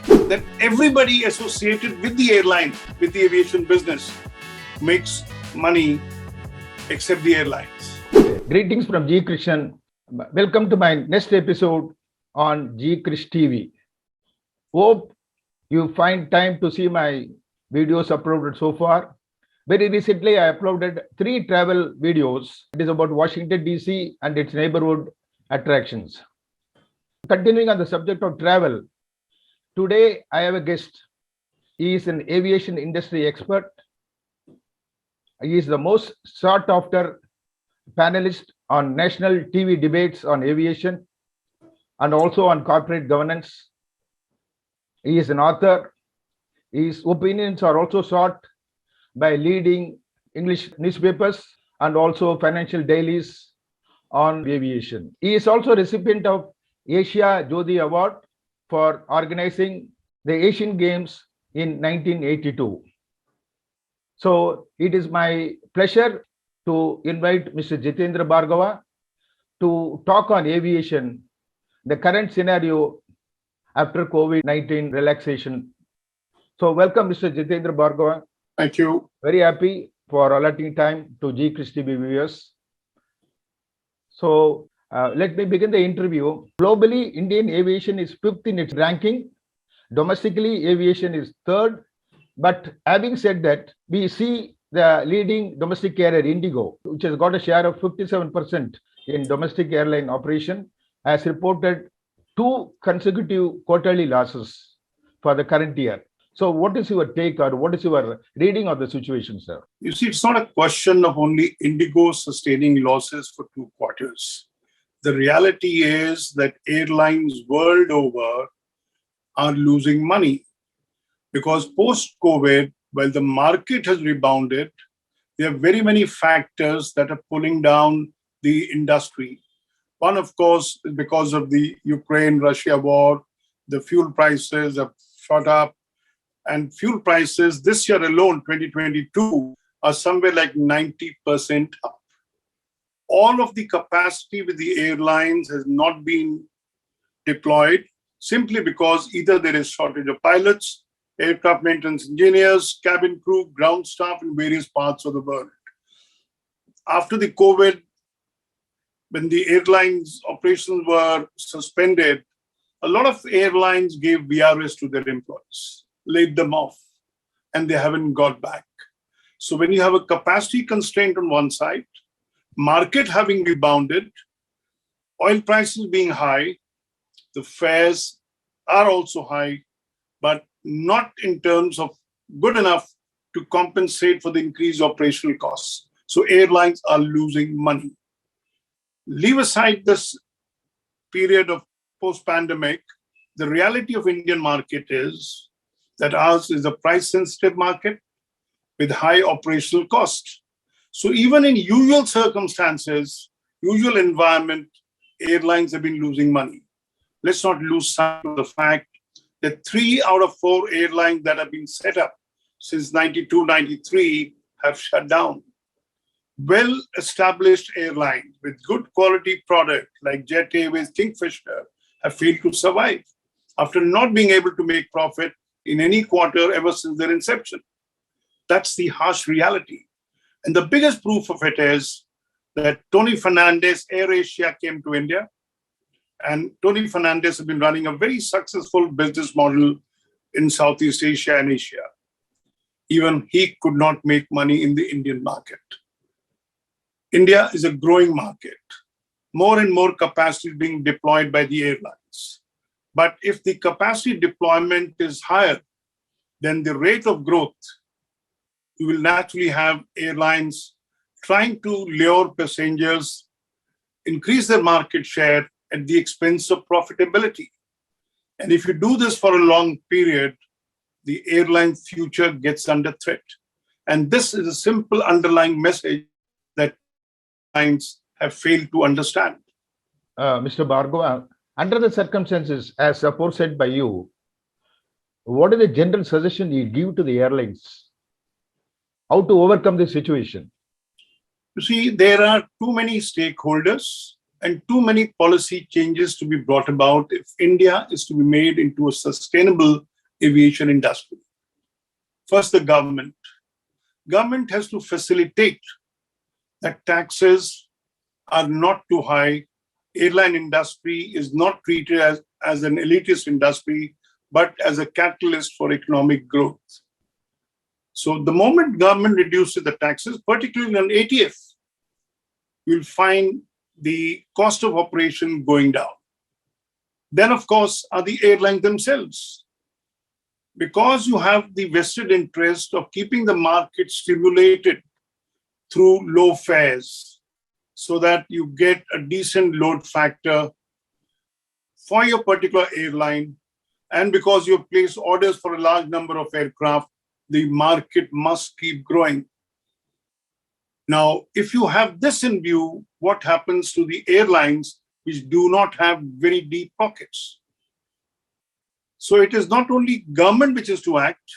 that everybody associated with the airline, with the aviation business, makes money except the airlines. Greetings from G KRISH. Welcome to my next episode on G KRISH TV. Hope you find time to see my videos uploaded so far. Very recently, I uploaded 3 travel videos. It is about Washington, D.C. and its neighborhood attractions. Continuing on the subject of travel, today I have a guest. He is an aviation industry expert. He is the most sought after panelist on national TV debates on aviation and also on corporate governance. He is an author. His opinions are also sought by leading English newspapers and also financial dailies on aviation. He is also a recipient of Asia Jyoti Award for organizing the Asian Games in 1982. So it is my pleasure to invite Mr. Jitender Bhargava to talk on aviation, the current scenario after COVID-19 relaxation. So welcome, Mr. Jitender Bhargava. Thank you. Very happy for allotting time to G KRISH TV viewers. So let me begin the interview. Globally, Indian aviation is 5th in its ranking. Domestically, aviation is 3rd. But having said that, we see the leading domestic carrier Indigo, which has got a share of 57% in domestic airline operation, has reported 2 consecutive quarterly losses for the current year. So what is your take or what is your reading of the situation, sir? You see, it's not a question of only Indigo sustaining losses for 2 quarters. The reality is that airlines world over are losing money because post-COVID, while the market has rebounded, there are very many factors that are pulling down the industry. One, of course, is because of the Ukraine-Russia war. The fuel prices have shot up. And fuel prices this year alone, 2022, are somewhere like 90% up. All of the capacity with the airlines has not been deployed simply because either there is shortage of pilots, aircraft maintenance engineers, cabin crew, ground staff in various parts of the world. After the COVID, when the airlines operations were suspended, a lot of airlines gave VRS to their employees, laid them off, and they haven't got back. So when you have a capacity constraint on one side, market having rebounded, oil prices being high, the fares are also high, but not in terms of good enough to compensate for the increased operational costs. So airlines are losing money. Leave aside this period of post-pandemic, the reality of Indian market is that ours is a price-sensitive market with high operational cost. So even in usual circumstances, usual environment, airlines have been losing money. Let's not lose sight of the fact that 3 out of 4 airlines that have been set up since 92, 93 have shut down. Well-established airlines with good quality product like Jet Airways, Kingfisher have failed to survive after not being able to make profit in any quarter ever since their inception. That's the harsh reality. And the biggest proof of it is that Tony Fernandez, AirAsia came to India. And Tony Fernandez has been running a very successful business model in Southeast Asia and Asia. Even he could not make money in the Indian market. India is a growing market. More and more capacity is being deployed by the airlines. But if the capacity deployment is higher than the rate of growth, you will naturally have airlines trying to lure passengers, increase their market share at the expense of profitability. And if you do this for a long period, the airline future gets under threat. And this is a simple underlying message that airlines have failed to understand. Mr. Bhargava, under the circumstances, as aforesaid by you, what is the general suggestion you give to the airlines? How to overcome this situation? You see, there are too many stakeholders and too many policy changes to be brought about if India is to be made into a sustainable aviation industry. First, the government. Government has to facilitate that taxes are not too high. Airline industry is not treated as an elitist industry, but as a catalyst for economic growth. So the moment government reduces the taxes, particularly on ATF, you'll find the cost of operation going down. Then, of course, are the airlines themselves. Because you have the vested interest of keeping the market stimulated through low fares so that you get a decent load factor for your particular airline, and because you place orders for a large number of aircraft, the market must keep growing. Now, if you have this in view, what happens to the airlines which do not have very deep pockets? So it is not only government which is to act.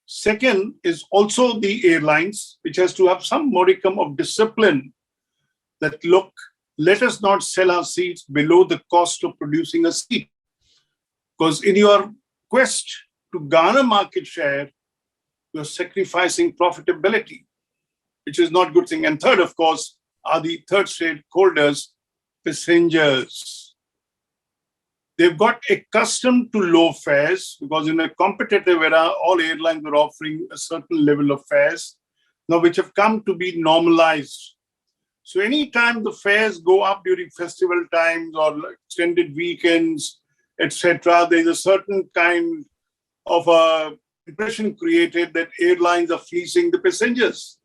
Second is also the airlines, which has to have some modicum of discipline that, look, let us not sell our seats below the cost of producing a seat. Because in your quest to garner market share, you're sacrificing profitability, which is not a good thing. And third, of course, are the third stakeholders, passengers. They've got accustomed to low fares because in a competitive era, all airlines are offering a certain level of fares, now which have come to be normalized. So anytime the fares go up during festival times or extended weekends, etc., there's a certain kind of impression created that airlines are fleecing the passengers.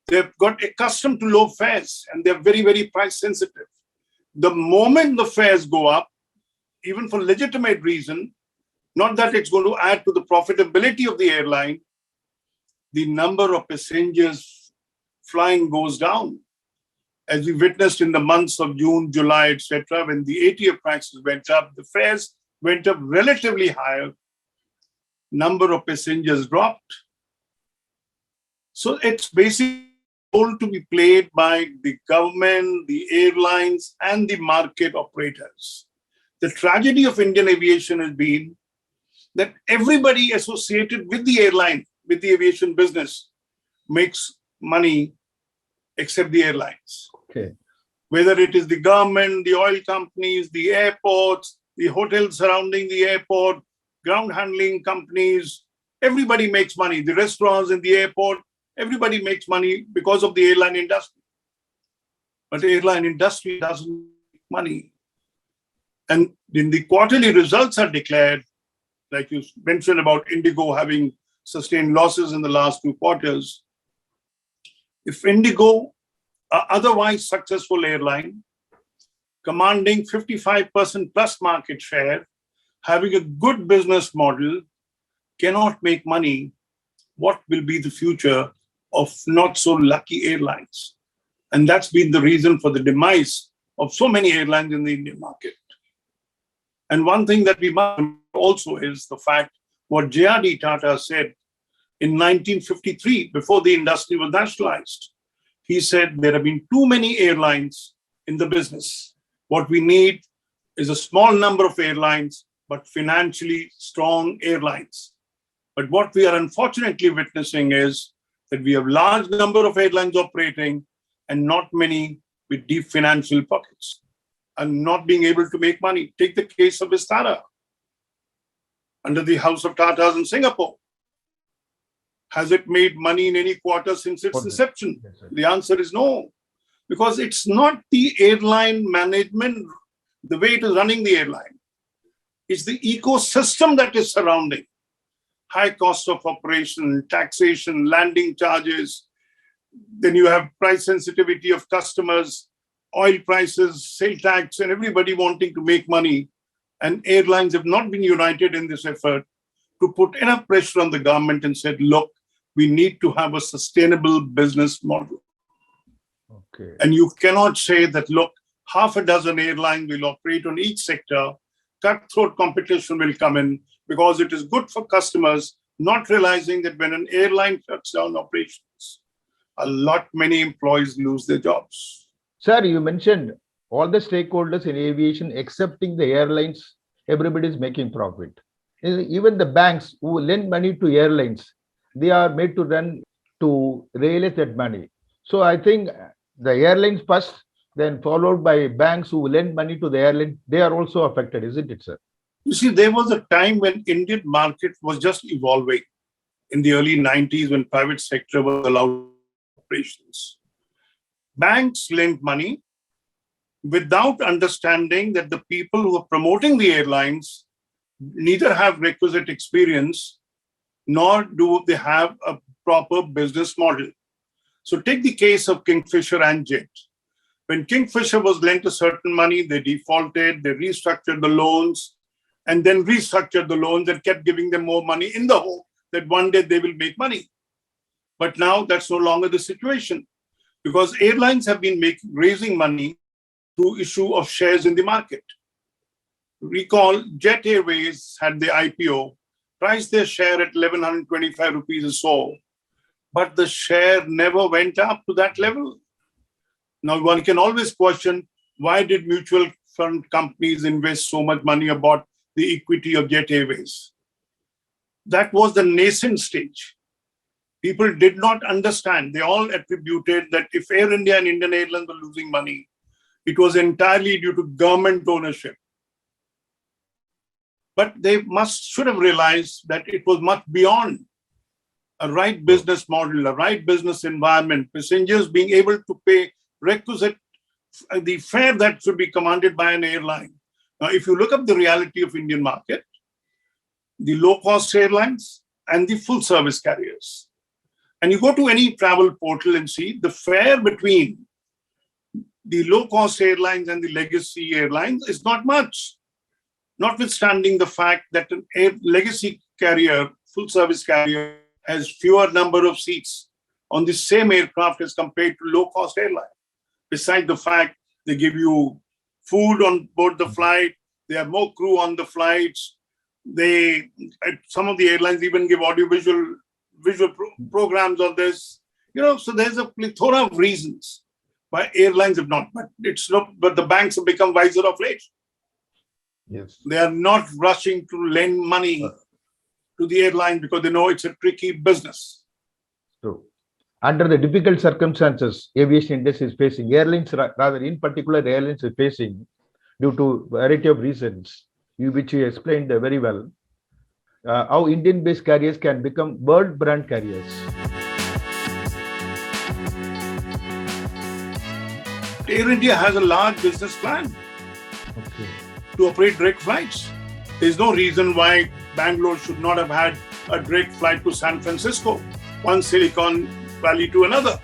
They've got accustomed to low fares and they're very, very price sensitive. The moment the fares go up, even for legitimate reason, not that it's going to add to the profitability of the airline, the number of passengers flying goes down. As we witnessed in the months of June, July, etc., when the ATF prices went up, the fares went up relatively higher, number of passengers dropped. So it's basically to be played by the government, the airlines, and the market operators. The tragedy of Indian aviation has been that everybody associated with the airline, with the aviation business, makes money except the airlines. Okay. Whether it is the government, the oil companies, the airports, the hotels surrounding the airport, ground handling companies, everybody makes money. The restaurants in the airport, everybody makes money because of the airline industry. But the airline industry doesn't make money. And when the quarterly results are declared, like you mentioned about Indigo having sustained losses in the last 2 quarters, if Indigo, an otherwise successful airline, commanding 55% plus market share, having a good business model, cannot make money, what will be the future of not so lucky airlines? And that's been the reason for the demise of so many airlines in the Indian market. And one thing that we must remember also is the fact what J.R.D. Tata said in 1953, before the industry was nationalized. He said there have been too many airlines in the business. What we need is a small number of airlines, but financially strong airlines. But what we are unfortunately witnessing is that we have large number of airlines operating and not many with deep financial pockets and not being able to make money. Take the case of Vistara under the House of Tatas in Singapore. Has it made money in any quarter since its inception? Yes, the answer is no, because it's not the airline management, the way it is running the airline. It's the ecosystem that is surrounding. High cost of operation, taxation, landing charges. Then you have price sensitivity of customers, oil prices, sale tax, and everybody wanting to make money. And airlines have not been united in this effort to put enough pressure on the government and said, look, we need to have a sustainable business model. Okay. And you cannot say that, look, half a dozen airlines will operate on each sector, cutthroat competition will come in because it is good for customers, not realizing that when an airline shuts down operations, many employees lose their jobs. Sir, you mentioned all the stakeholders in aviation, excepting the airlines, everybody is making profit. Even the banks who lend money to airlines, they are made to run to realize that money. So I think the airlines first, then followed by banks who lend money to the airline, they are also affected, isn't it, sir? You see, there was a time when Indian market was just evolving in the early 90s when private sector was allowed operations. Banks lent money without understanding that the people who are promoting the airlines neither have requisite experience nor do they have a proper business model. So take the case of Kingfisher and Jet. When Kingfisher was lent a certain money, they defaulted, they restructured the loans, and then restructured the loans and kept giving them more money in the hope that one day they will make money. But now that's no longer the situation because airlines have been raising money through issue of shares in the market. Recall, Jet Airways had the IPO, priced their share at 1,125 rupees or so, but the share never went up to that level. Now, one can always question, why did mutual fund companies invest so much money about the equity of Jet Airways? That was the nascent stage. People did not understand. They all attributed that if Air India and Indian Airlines were losing money, it was entirely due to government ownership. But they should have realized that it was much beyond a right business model, a right business environment, passengers being able to pay requisite, the fare that should be commanded by an airline. Now, if you look up the reality of Indian market, the low-cost airlines and the full-service carriers, and you go to any travel portal and see the fare between the low-cost airlines and the legacy airlines is not much. Notwithstanding the fact that a legacy carrier, full-service carrier, has fewer number of seats on the same aircraft as compared to low-cost airline. Besides the fact they give you food on board the flight, they have more crew on the flights. Some of the airlines even give audiovisual programs on this. So there's a plethora of reasons why airlines have not. But the banks have become wiser of late. Yes. They are not rushing to lend money to the airline because they know it's a tricky business. True. Under the difficult circumstances aviation industry is facing, airlines, rather in particular airlines is facing due to a variety of reasons, which you explained very well, how Indian-based carriers can become world brand carriers. Air India has a large business plan to operate direct flights. There's no reason why Bangalore should not have had a direct flight to San Francisco, one Silicon Valley to another.